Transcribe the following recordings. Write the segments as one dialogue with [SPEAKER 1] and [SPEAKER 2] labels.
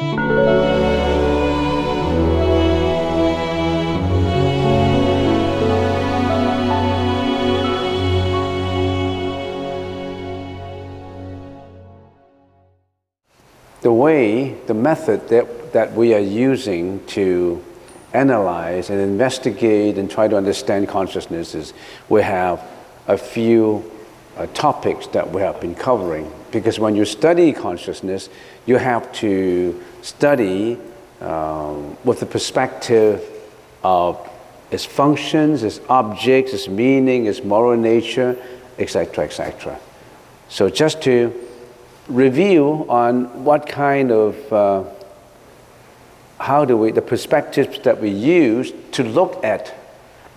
[SPEAKER 1] The method that we are using to analyze and investigate and try to understand consciousness is we have a few topics that we have been covering. Because when you study consciousness, you have to study with the perspective of its functions, its objects, its meaning, its moral nature, etc., etc. So just to review on what kind of, the perspectives that we use to look at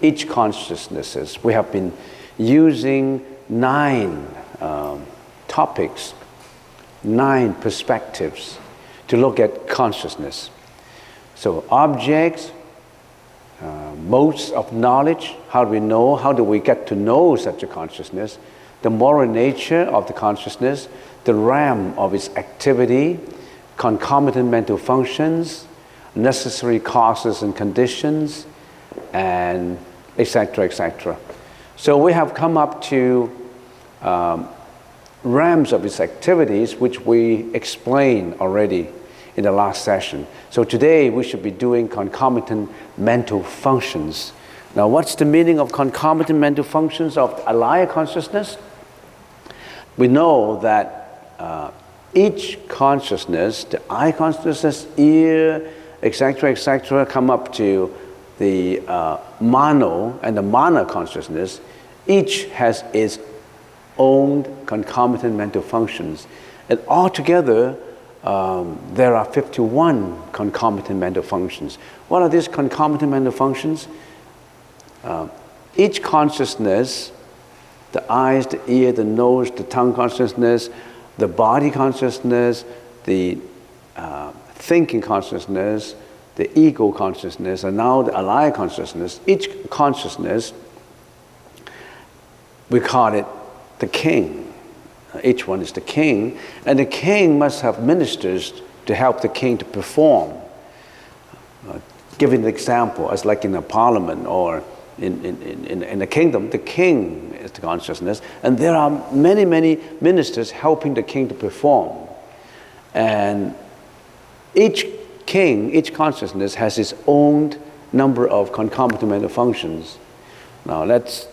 [SPEAKER 1] each consciousnesses. We have been using 9 topics, 9 perspectives to look at consciousness. So objects, modes of knowledge, how do we know, how do we get to know such a consciousness, the moral nature of the consciousness, the realm of its activity, concomitant mental functions, necessary causes and conditions, and etc., etc. So we have come up to realms of its activities, which we explained already in the last session. So today we should be doing concomitant mental functions. Now, what's the meaning of concomitant mental functions of Alaia Consciousness? We know that each consciousness, the eye consciousness, ear, etc., etc., come up to the mano and the mana consciousness. Each has its own concomitant mental functions. And altogether, there are 51 concomitant mental functions. What are these concomitant mental functions? Each consciousness, the eyes, the ear, the nose, the tongue consciousness, the body consciousness, the thinking consciousness, the ego consciousness, and now the Alaia consciousness. Each consciousness, we call it the king. Each one is the king, and the king must have ministers to help the king to perform. Giving an example, as like in a parliament or in a kingdom, the king is the consciousness, and there are many, many ministers helping the king to perform. And each king, each consciousness has its own number of concomitant mental functions. Now let's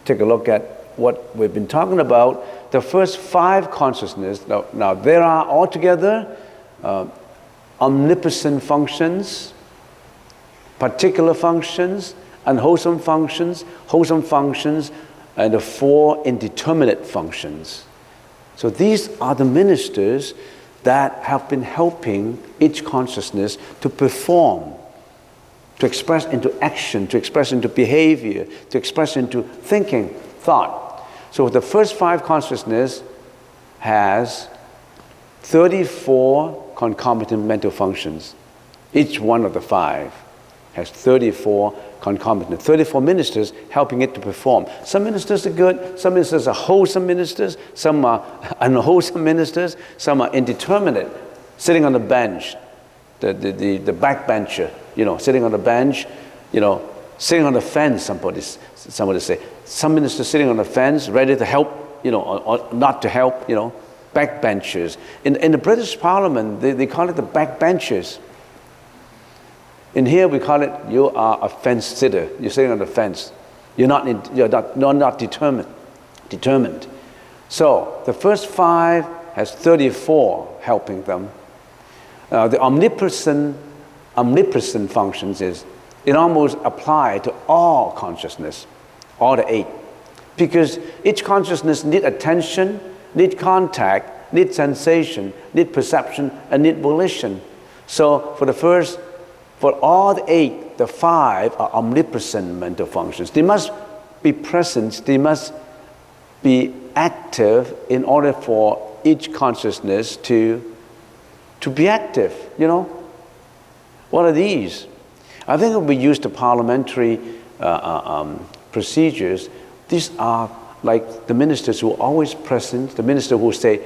[SPEAKER 1] take a look at what we've been talking about. The first 5 consciousness, now there are altogether omnipresent functions, particular functions, unwholesome functions, wholesome functions, and the 4 indeterminate functions. So these are the ministers that have been helping each consciousness to perform, to express into action, to express into behavior, to express into thinking, thought. So the first 5 consciousness has 34 concomitant mental functions. Each one of the 5 has 34 concomitant, 34 ministers helping it to perform. Some ministers are good, some ministers are wholesome ministers, some are unwholesome ministers, some are indeterminate, sitting on the bench, the backbencher, sitting on the bench, sitting on the fence, somebody say. Some ministers sitting on the fence, ready to help, or not to help, backbenchers. In the British Parliament, they call it the backbenchers. In here we call it, you are a fence sitter. You're sitting on the fence. You're not determined. So the first 5 has 34 helping them. The omnipresent functions is, it almost applies to all consciousness, all the 8. Because each consciousness needs attention, needs contact, needs sensation, needs perception, and needs volition. So for all the 8, the 5 are omnipresent mental functions. They must be present, they must be active in order for each consciousness to be active, What are these? I think if we use the parliamentary procedures, these are like the ministers who are always present, the minister who say,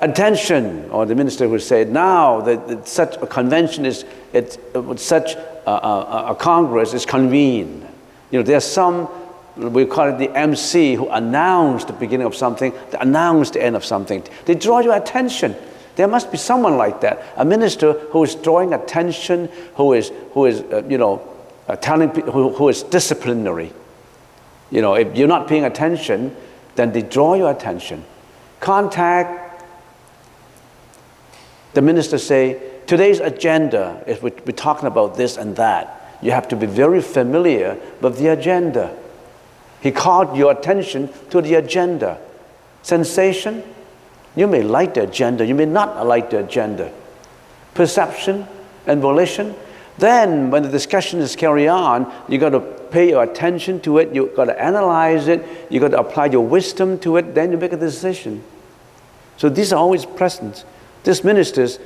[SPEAKER 1] attention, or the minister would say, now that such a convention such a congress is convened. There's some, we call it the MC, who announce the beginning of something, announce the end of something. They draw your attention. There must be someone like that, a minister who is drawing attention, who is telling people, who is disciplinary. If you're not paying attention, then they draw your attention. Contact the minister, say, today's agenda is we're talking about this and that. You have to be very familiar with the agenda. He called your attention to the agenda. Sensation, you may like the agenda, you may not like the agenda. Perception and volition. Then when the discussion is carried on, you got to pay your attention to it, you got to analyze it, you got to apply your wisdom to it, then you make a decision. So these are always present. These ministers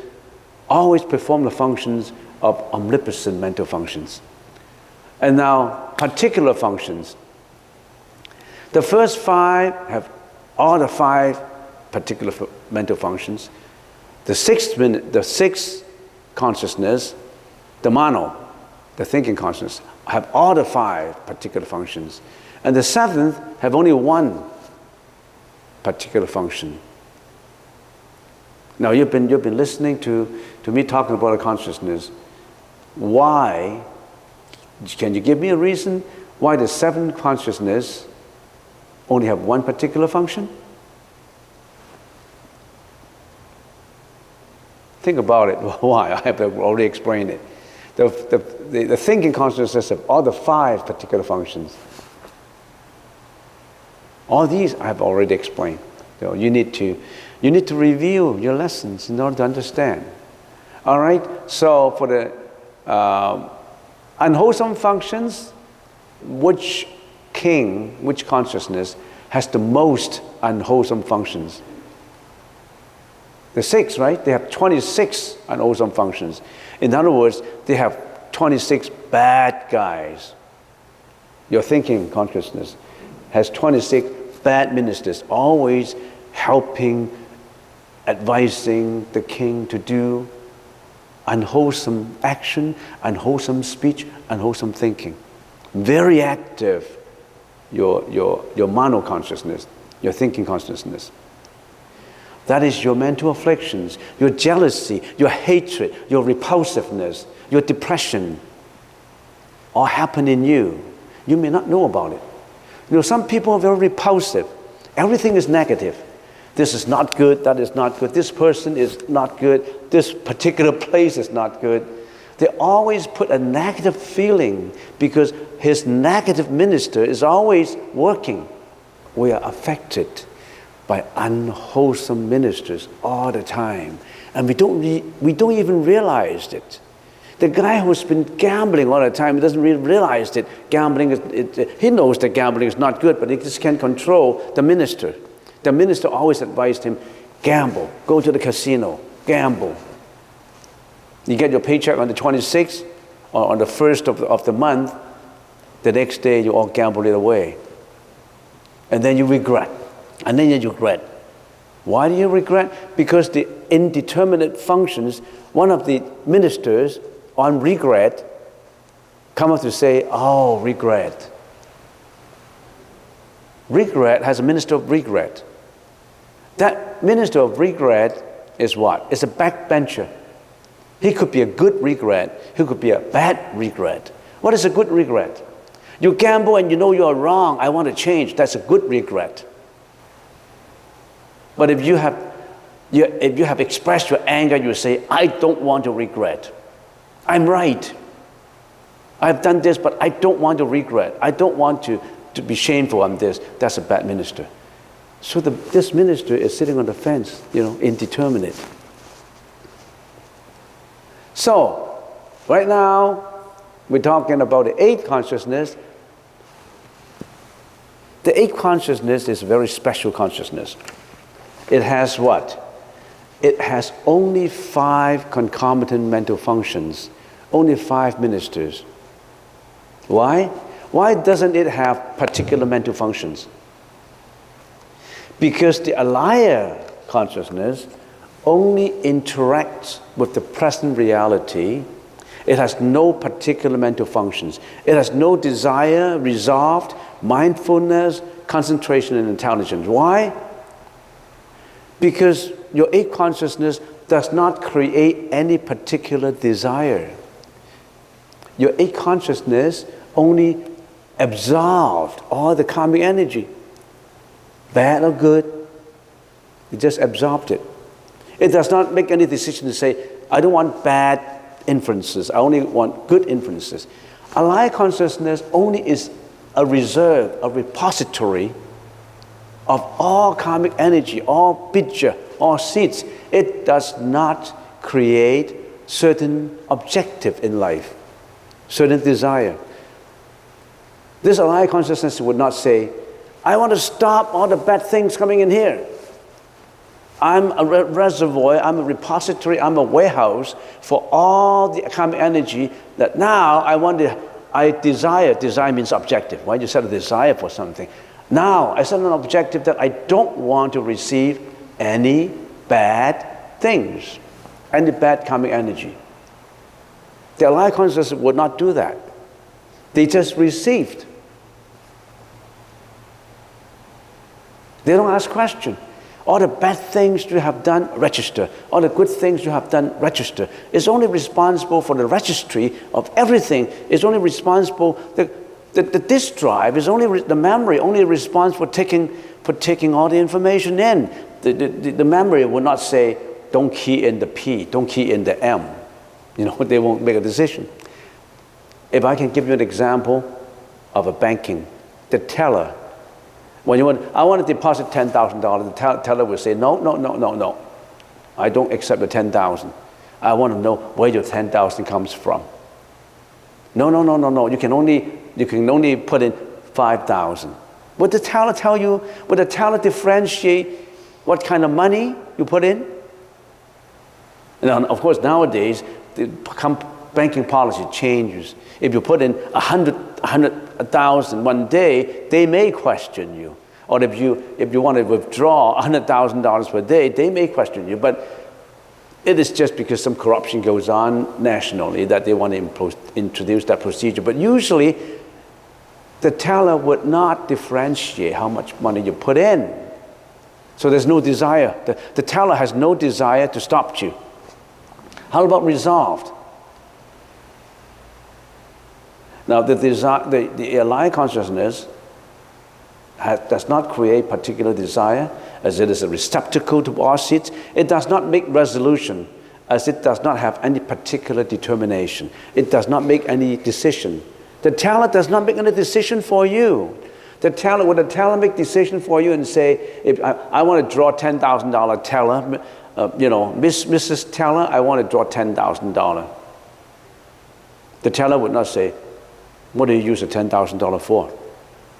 [SPEAKER 1] always perform the functions of omnipotent mental functions. And now, particular functions. The first 5 have all the 5 particular mental functions. The sixth consciousness, the mano, the thinking consciousness, have all the 5 particular functions. And the 7th have only 1 particular function. Now you've been listening to me talking about a consciousness. Why? Can you give me a reason why the 7th consciousness only have 1 particular function? Think about it. Why? I have already explained it. The thinking consciousness have all the 5 particular functions. All these I have already explained. You need to review your lessons in order to understand. All right. So for the unwholesome functions, which consciousness has the most unwholesome functions? The 6, right? They have 26 unwholesome functions. In other words, they have 26 bad guys. Your thinking consciousness has 26 bad ministers, always helping, advising the king to do unwholesome action, unwholesome speech, unwholesome thinking. Very active, your mano consciousness, your thinking consciousness. That is your mental afflictions, your jealousy, your hatred, your repulsiveness, your depression, all happen in you. You may not know about it. Some people are very repulsive. Everything is negative. This is not good, that is not good, this person is not good, this particular place is not good. They always put a negative feeling because his negative minister is always working. We are affected by unwholesome ministers all the time, and we don't even realize it. The guy who's been gambling all the time, he doesn't really realize that gambling he knows that gambling is not good, but he just can't control the minister. The minister always advised him, gamble, go to the casino, gamble. You get your paycheck on the 26th or on the 1st of the month, the next day you all gamble it away. And then you regret. And then you regret. Why do you regret? Because the indeterminate functions, one of the ministers on regret come up to say, oh, regret. Regret has a minister of regret. That minister of regret is what? It's a backbencher. He could be a good regret. He could be a bad regret. What is a good regret? You gamble and you know you are wrong. I want to change. That's a good regret. But if you have expressed your anger, you say, I don't want to regret. I'm right. I've done this, but I don't want to regret. I don't want to be shameful on this. That's a bad minister. So this minister is sitting on the fence, indeterminate. So, right now, we're talking about the 8th consciousness. The 8th consciousness is a very special consciousness. It has what? It has only 5 concomitant mental functions, only 5 ministers. Why? Why doesn't it have particular mental functions? Because the Alaia consciousness only interacts with the present reality. It has no particular mental functions. It has no desire, resolve, mindfulness, concentration, and intelligence. Why? Because your eight consciousness does not create any particular desire. Your eight consciousness only absorbed all the karmic energy. Bad or good, it just absorbed it. It does not make any decision to say, I don't want bad inferences, I only want good inferences. Alaia consciousness only is a reserve, a repository of all karmic energy, all bija, all seeds. It does not create certain objective in life, certain desire. This Alaia consciousness would not say, I want to stop all the bad things coming in here. I'm a reservoir, I'm a repository, I'm a warehouse for all the karmic energy that now I desire. Desire means objective, right? You set a desire for something. Now I set an objective that I don't want to receive any bad things, any bad karmic energy. The Alaia consciousness would not do that. They just received. They don't ask questions. All the bad things you have done, register. All the good things you have done, register. It's only responsible for the registry of everything. It's only responsible, the disk drive is only, the memory only responsible for taking all the information in. The memory will not say, don't key in the P, don't key in the M. You know, they won't make a decision. If I can give you an example of a banking, the teller, when I want to deposit $10,000, the teller will say, no. I don't accept the 10,000. I want to know where your 10,000 comes from. No. You can only put in 5,000. Would the teller tell you? Would the teller differentiate what kind of money you put in? Now, of course, nowadays the banking policy changes. If you put in 100,000 one day, they may question you. Or if you want to withdraw $100,000 per day, they may question you. But it is just because some corruption goes on nationally that they want to introduce that procedure. But usually, the teller would not differentiate how much money you put in. So there's no desire. The teller has no desire to stop you. How about resolved? Now, the Alaia consciousness does not create particular desire, as it is a receptacle to all seeds. It does not make resolution, as it does not have any particular determination. It does not make any decision. The teller does not make any decision for you. Would the teller make decision for you and say, if I want to draw $10,000 teller, Mrs. Teller, I want to draw $10,000. The teller would not say, what do you use the $10,000 for?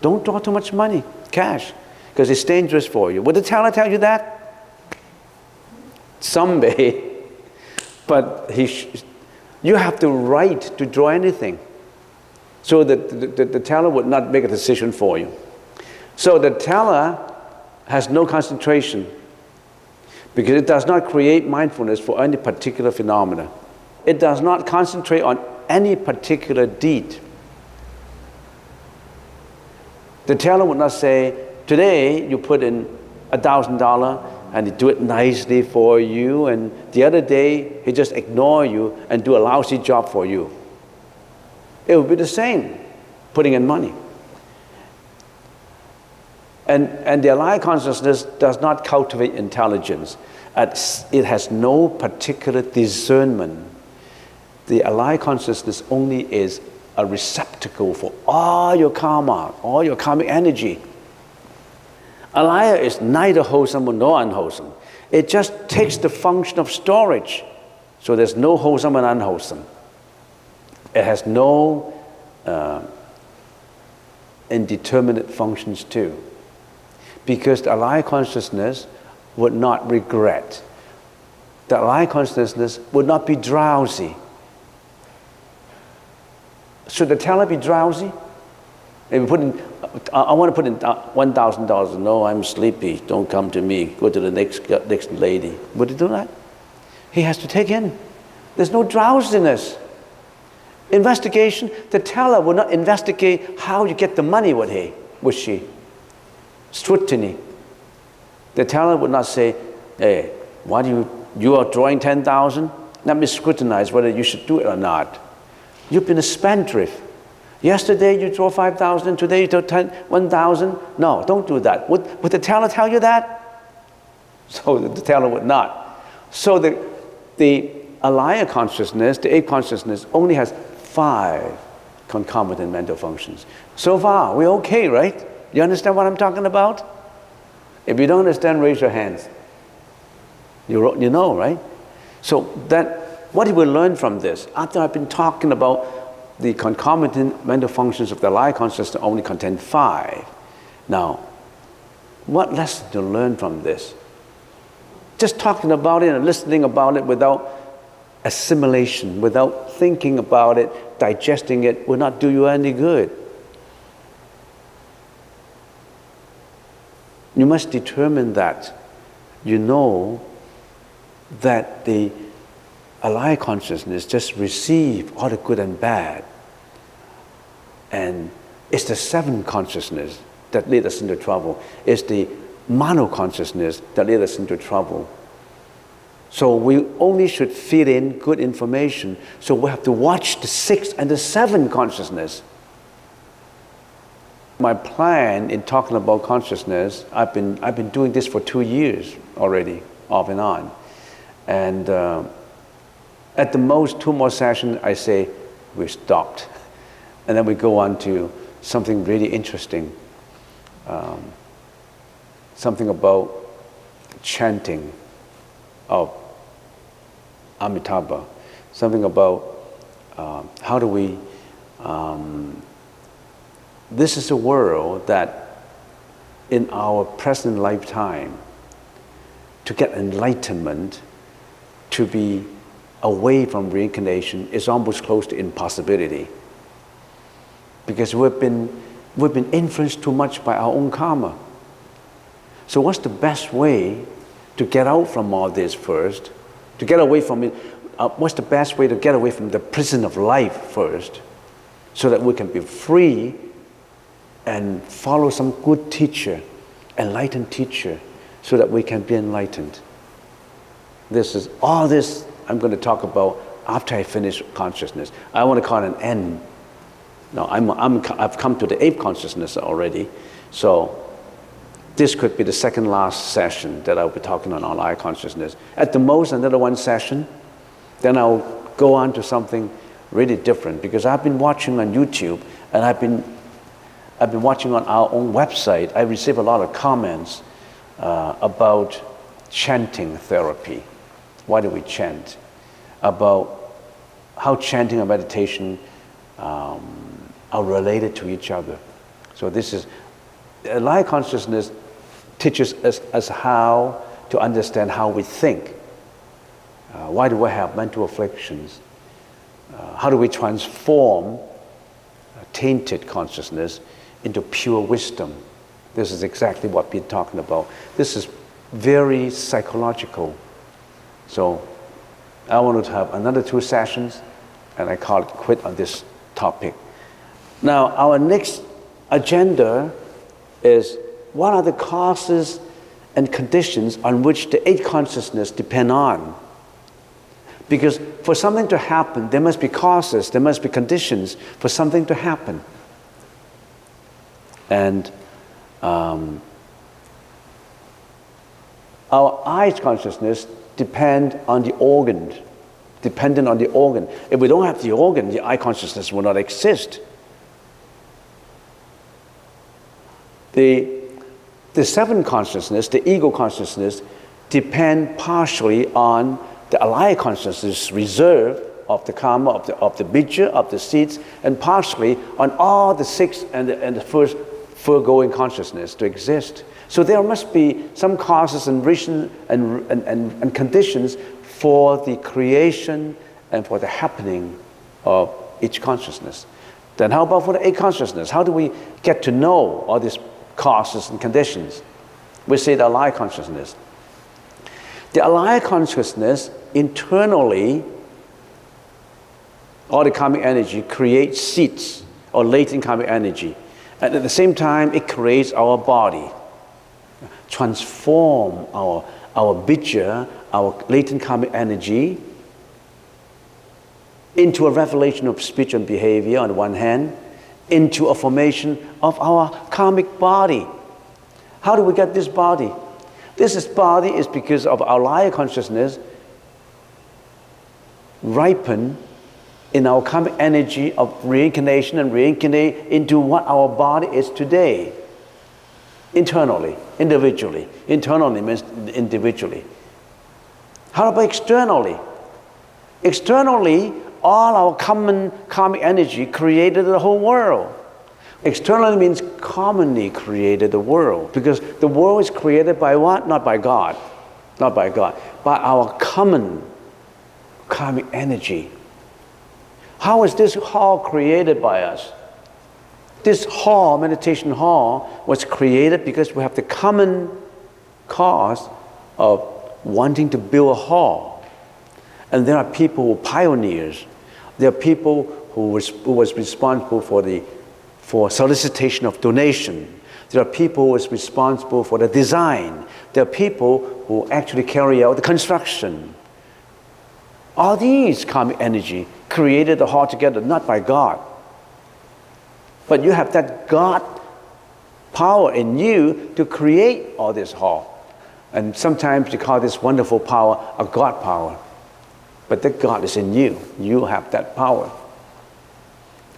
[SPEAKER 1] Don't draw too much money, cash, because it's dangerous for you. Would the teller tell you that? Some may, but you have the right to draw anything. So the teller would not make a decision for you. So the teller has no concentration because it does not create mindfulness for any particular phenomena. It does not concentrate on any particular deed. The teller would not say, today you put in $1,000 and he do it nicely for you, and the other day he just ignore you and do a lousy job for you. It would be the same, putting in money. And the Alaia consciousness does not cultivate intelligence. It has no particular discernment. The Alaia consciousness only is a receptacle for all your karma, all your karmic energy. Alaia is neither wholesome nor unwholesome. It just takes the function of storage. So there's no wholesome and unwholesome. It has no indeterminate functions too. Because the Alaia consciousness would not regret. The Alaia consciousness would not be drowsy. Should the teller be drowsy? If you put in I want to put in $1,000. No, I'm sleepy. Don't come to me. Go to the next lady. Would he do that? He has to take in. There's no drowsiness. Investigation, the teller will not investigate how you get the money, would she? Scrutiny. The teller would not say, hey, why do you are drawing 10,000? Let me scrutinize whether you should do it or not. You've been a spendthrift. Yesterday you draw 5,000, today you draw 1,000. No, don't do that. Would the teller tell you that? So the teller would not. So the Alaia consciousness, the eighth consciousness, only has 5 concomitant mental functions. So far, we're okay, right? You understand what I'm talking about? If you don't understand, raise your hands. You know, right? So what you will learn from this, after I've been talking about the concomitant mental functions of the Alaia consciousness only contain 5. Now, what lesson to learn from this? Just talking about it and listening about it without assimilation, without thinking about it, digesting it, will not do you any good. You must determine that you know that the Alaia consciousness just receive all the good and bad. And it's the 7 consciousness that lead us into trouble. It's the mono consciousness that lead us into trouble. So we only should feed in good information. So we have to watch the 6 and the 7 consciousness. My plan in talking about consciousness, I've been doing this for 2 years already, off and on. And at the most 2 more sessions, I say we stopped. And then we go on to something really interesting. Something about chanting of Amitabha. Something about how do we... this is a world that in our present lifetime, to get enlightenment, to be away from reincarnation is almost close to impossibility. Because we've been influenced too much by our own karma. So what's the best way to get out from all this first? To get away from it, what's the best way to get away from the prison of life first? So that we can be free and follow some good teacher, enlightened teacher, so that we can be enlightened. All this I'm going to talk about after I finish consciousness. I want to call it an end. Now, I've come to the 8th consciousness already, so this could be the second last session that I'll be talking on Alaia consciousness. At the most, another 1 session, then I'll go on to something really different, because I've been watching on YouTube, and I've been watching on our own website. I receive a lot of comments about chanting therapy. Why do we chant? About how chanting and meditation are related to each other. So this is, Alaia consciousness teaches us how to understand how we think. Why do we have mental afflictions? How do we transform tainted consciousness into pure wisdom? This is exactly what we're talking about. This is very psychological. So I wanted to have another 2 sessions, and I call it quit on this topic. Now, our next agenda is what are the causes and conditions on which the 8th consciousness depend on? Because for something to happen, there must be causes, there must be conditions for something to happen. And our eyes consciousness dependent on the organ. If we don't have the organ, the eye consciousness will not exist. The 7th consciousness, the ego consciousness, depend partially on the Alaia consciousness reserve of the karma, of the bija, of the seeds, and partially on all the 6 and the first foregoing consciousness to exist. So there must be some causes and reasons and conditions for the creation and for the happening of each consciousness. Then how about for the eight consciousness? How do we get to know all these causes and conditions? We say the Alaia Consciousness. The Alaia Consciousness internally, all the karmic energy creates seeds or latent karmic energy. And at the same time, it creates our body, transform our bija, our latent karmic energy, into a revelation of speech and behavior on the one hand, into a formation of our karmic body. How do we get this body? This body is because of our Alaia Consciousness ripen in our karmic energy of reincarnation and reincarnate into what our body is today. Internally, individually. Internally means individually. How about externally? Externally, all our common karmic energy created the whole world. Externally means commonly created the world, because the world is created by what? Not by God. Not by God. By our common karmic energy. How is this hall created by us? This hall, meditation hall, was created because we have the common cause of wanting to build a hall. And there are people who are pioneers. There are people who was responsible for solicitation of donation. There are people who was responsible for the design. There are people who actually carry out the construction. All these karmic energy created the hall together, not by God. But you have that God power in you to create all this hall. And sometimes you call this wonderful power a God power. But that God is in you. You have that power.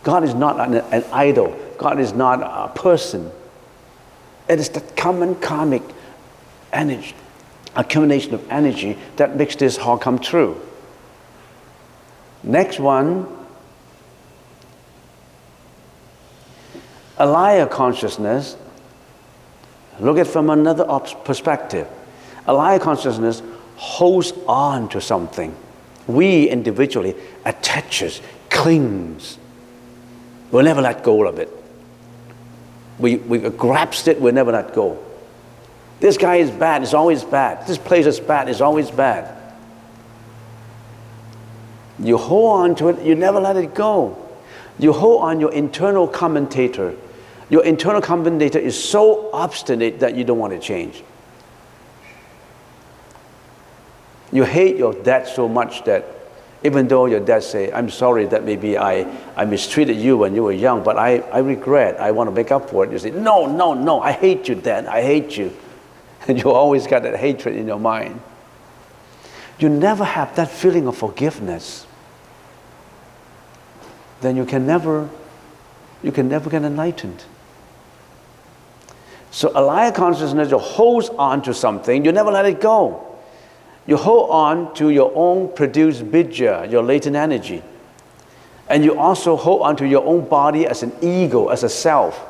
[SPEAKER 1] God is not an idol. God is not a person. It is that common karmic energy, accumulation of energy that makes this hall come true. Next one, Alaia Consciousness. Look at it from another perspective. Alaia Consciousness holds on to something. We individually attaches, clings. We'll never let go of it. We grasp it, we'll never let go. This guy is bad, it's always bad. This place is bad, it's always bad. You hold on to it, you never let it go. You hold on your internal commentator. Your internal commentator is so obstinate that you don't want to change. You hate your dad so much that even though your dad say, I'm sorry that maybe I mistreated you when you were young, but I regret, I want to make up for it. You say, no, I hate you, Dad, I hate you. And you always got that hatred in your mind. You never have that feeling of forgiveness. Then you can never get enlightened. So Alaia Consciousness holds on to something, you never let it go. You hold on to your own produced bija, your latent energy. And you also hold on to your own body as an ego, as a self.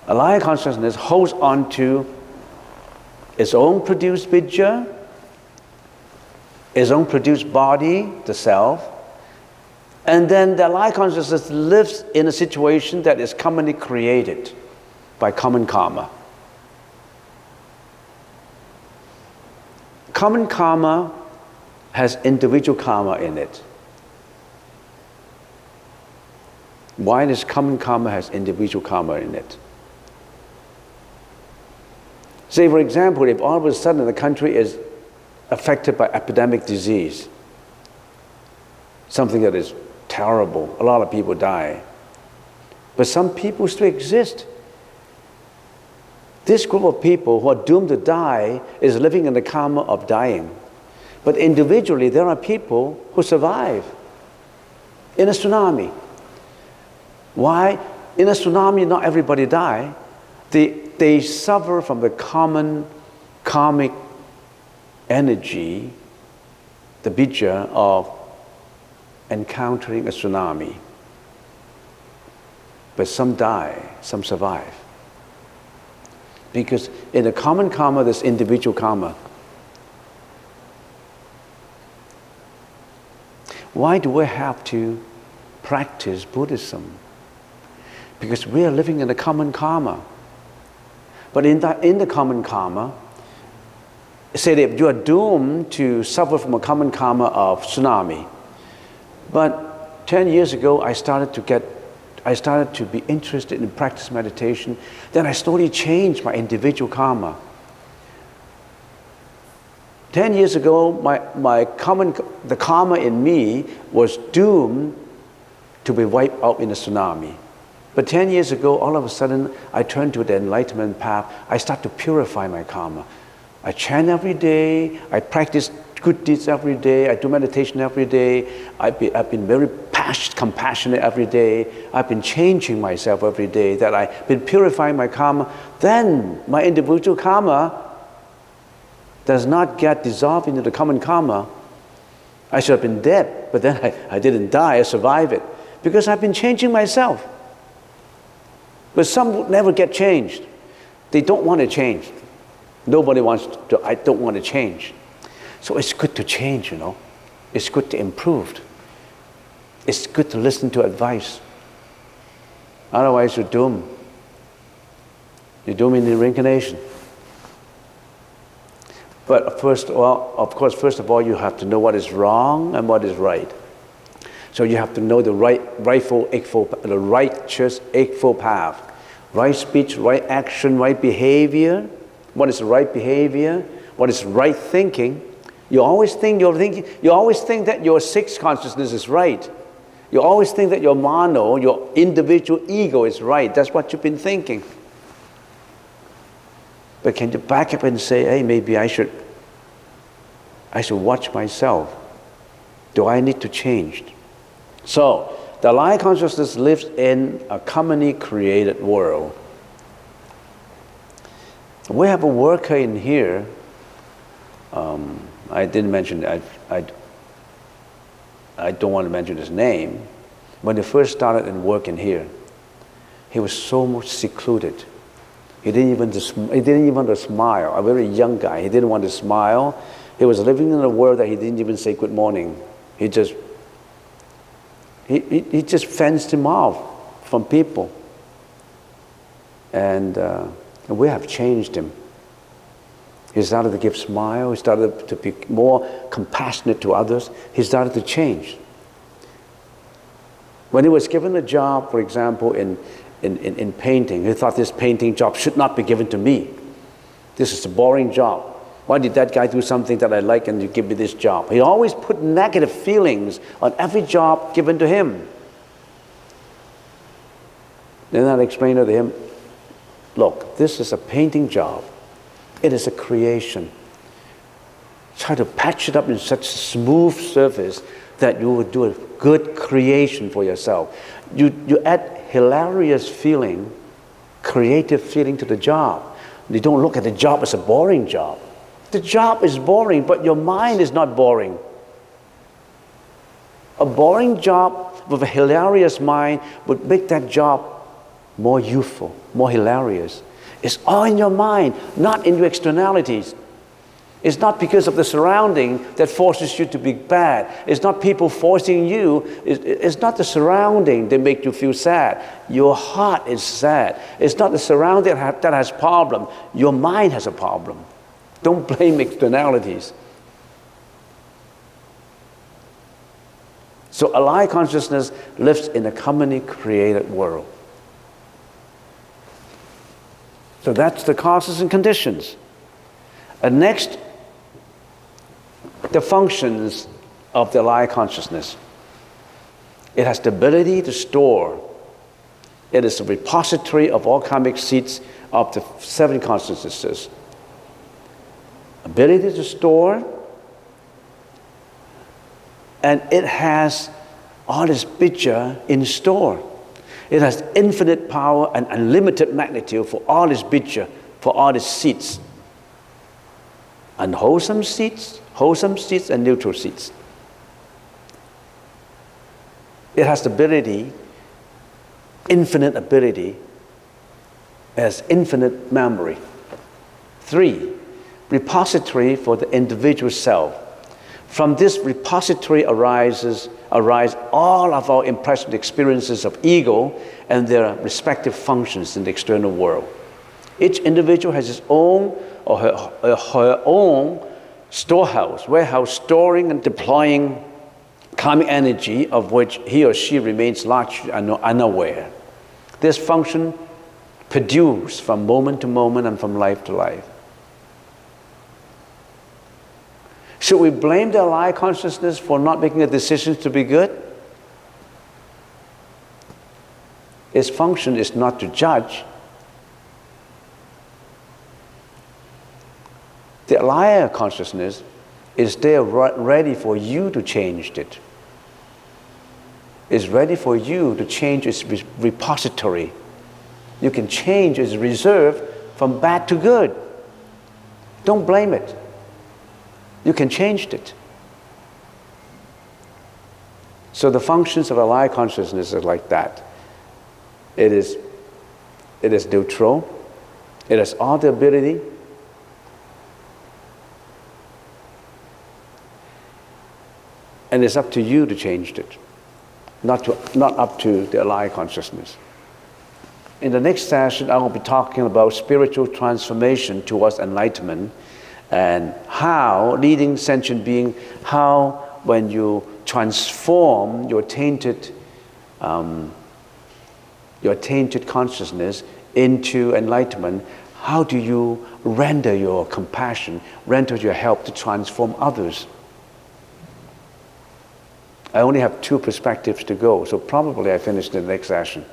[SPEAKER 1] Alaia Consciousness holds on to its own produced bija, its own produced body, the self. And then the Alaia Consciousness lives in a situation that is commonly created by common karma. Common karma has individual karma in it. Why does common karma has individual karma in it? Say, for example, if all of a sudden the country is affected by epidemic disease, something that is terrible, a lot of people die, but some people still exist. This group of people who are doomed to die is living in the karma of dying. But individually, there are people who survive in a tsunami. Why? In a tsunami, not everybody die. They suffer from the common karmic energy, the bija of encountering a tsunami. But some die, some survive. Because in the common karma, there's individual karma. Why do we have to practice Buddhism? Because we are living in the common karma. But in the common karma, say that you are doomed to suffer from a common karma of tsunami. But 10 years ago, I started to be interested in practice meditation. Then I slowly changed my individual karma. 10 years ago, the karma in me was doomed to be wiped out in a tsunami. But 10 years ago, all of a sudden, I turned to the enlightenment path. I start to purify my karma. I chant every day. I practice good deeds every day. I do meditation every day. I've been very compassionate every day. I've been changing myself every day. That I've been purifying my karma. Then my individual karma does not get dissolved into the common karma. I should have been dead, but then I didn't die. I survived it because I've been changing myself. But some would never get changed. They don't want to change. Nobody wants to, I don't want to change. So it's good to change, you know. It's good to improve. It's good to listen to advice. Otherwise you're doomed. You're doomed in the reincarnation. But first of all, you have to know what is wrong and what is right. So you have to know the righteous eightfold path. Right speech, right action, right behavior. What is right behavior? What is right thinking? You always think that your sixth consciousness is right. You always think that your mano, your individual ego is right. That's what you've been thinking. But can you back up and say, hey, maybe I should watch myself. Do I need to change? So, the Alaia Consciousness lives in a commonly created world. We have a worker in here. I didn't mention, I don't want to mention his name. When he first started and working here, he was so much secluded. He didn't even want to smile. A very young guy. He didn't want to smile. He was living in a world that he didn't even say good morning. He just fenced him off from people. And we have changed him. He started to give smile. He started to be more compassionate to others. He started to change. When he was given a job, for example, in painting, he thought this painting job should not be given to me. This is a boring job. Why did that guy do something that I like and you give me this job? He always put negative feelings on every job given to him. Then I explained to him, look, this is a painting job. It is a creation. Try to patch it up in such a smooth surface that you will do a good creation for yourself. You add hilarious feeling, creative feeling to the job. You don't look at the job as a boring job. The job is boring, but your mind is not boring. A boring job with a hilarious mind would make that job more youthful, more hilarious. It's all in your mind, not in your externalities. It's not because of the surrounding that forces you to be bad. It's not people forcing you. It's not the surrounding that make you feel sad. Your heart is sad. It's not the surrounding that has problem. Your mind has a problem. Don't blame externalities. So Alaia Consciousness lives in a commonly created world. So that's the causes and conditions. And next, the functions of the Alaia Consciousness. It has the ability to store. It is a repository of all karmic seeds of the seven consciousnesses. Ability to store, and it has all this bija in store. It has infinite power and unlimited magnitude for all this bija, for all these seeds. Unwholesome seeds, wholesome seeds, and neutral seeds. It has the ability, infinite ability, as infinite memory. 3, repository for the individual self. From this repository arise all of our impressioned experiences of ego and their respective functions in the external world. Each individual has his own or her own storehouse, warehouse, storing and deploying karmic energy of which he or she remains largely unaware. This function produces from moment to moment and from life to life. Should we blame the Alaia consciousness for not making a decision to be good? Its function is not to judge. The Alaia consciousness is there ready for you to change it. It's ready for you to change its repository. You can change its reserve from bad to good. Don't blame it. You can change it. So the functions of Alaia consciousness are like that. It is neutral. It has all the ability. And it's up to you to change it, not up to the Alaia consciousness. In the next session, I will be talking about spiritual transformation towards enlightenment, and how, leading sentient being, how when you transform your tainted consciousness into enlightenment, how do you render your compassion, render your help to transform others? I only have 2 perspectives to go, so probably I finish in the next session.